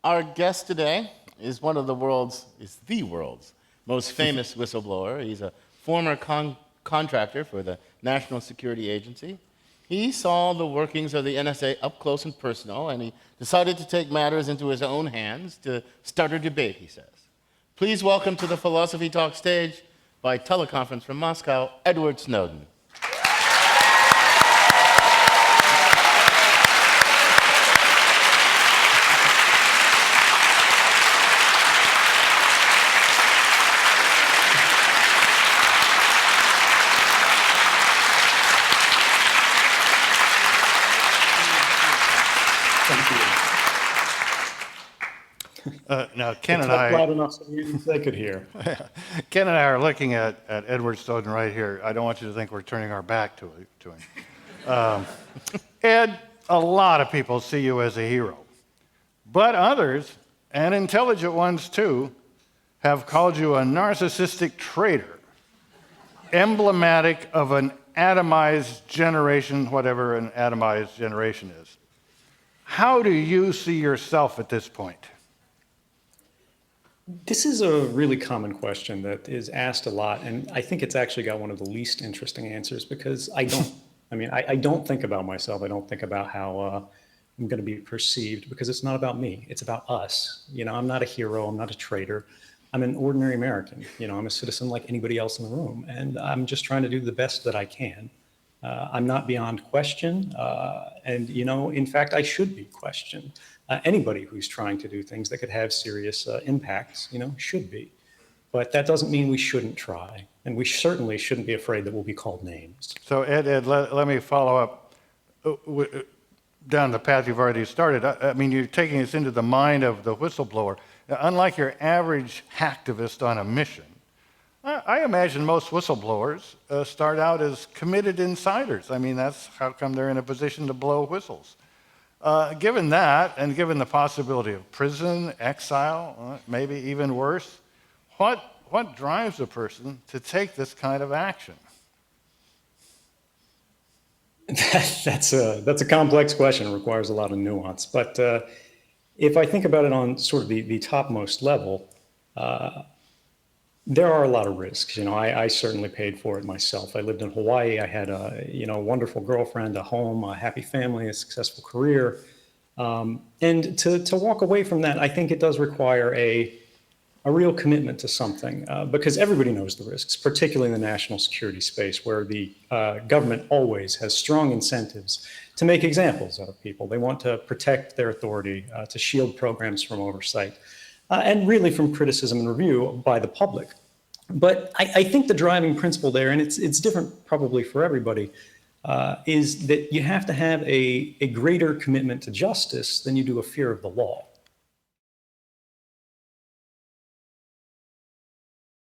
Our guest today is the world's most famous whistleblower. He's a former contractor for the National Security Agency. He saw the workings of the NSA up close and personal, and he decided to take matters into his own hands to start a debate, he says. Please welcome to the Philosophy Talk stage, by teleconference from Moscow, Edward Snowden. Now, Ken and I, loud enough so they could hear. Ken and I are looking at Edward Snowden right here. I don't want you to think we're turning our back to him. Ed, a lot of people see you as a hero, but others, and intelligent ones too, have called you a narcissistic traitor, emblematic of an atomized generation, whatever an atomized generation is. How do you see yourself at this point? This is a really common question that is asked a lot, and I think it's actually got one of the least interesting answers because I don't think about myself. I don't think about how I'm going to be perceived because it's not about me. It's about us. You know, I'm not a hero. I'm not a traitor. I'm an ordinary American. You know, I'm a citizen like anybody else in the room, and I'm just trying to do the best that I can. I'm not beyond question, and, you know, in fact, I should be questioned. Anybody who's trying to do things that could have serious impacts, you know, should be. But that doesn't mean we shouldn't try. And we certainly shouldn't be afraid that we'll be called names. So, Ed, let me follow up down the path you've already started. I mean, you're taking us into the mind of the whistleblower. Now, unlike your average hacktivist on a mission, I imagine most whistleblowers start out as committed insiders. I mean, that's how come they're in a position to blow whistles. Given that, and given the possibility of prison, exile, maybe even worse, what drives a person to take this kind of action? That's a complex question. It requires a lot of nuance. But if I think about it on sort of the topmost level, there are a lot of risks. You know, I certainly paid for it myself. I lived in Hawaii. I had a wonderful girlfriend, a home, a happy family, a successful career. And to walk away from that, I think it does require a real commitment to something because everybody knows the risks, particularly in the national security space where the government always has strong incentives to make examples out of people. They want to protect their authority, to shield programs from oversight. And really from criticism and review by the public. But I think the driving principle there, and it's different probably for everybody, is that you have to have a greater commitment to justice than you do a fear of the law.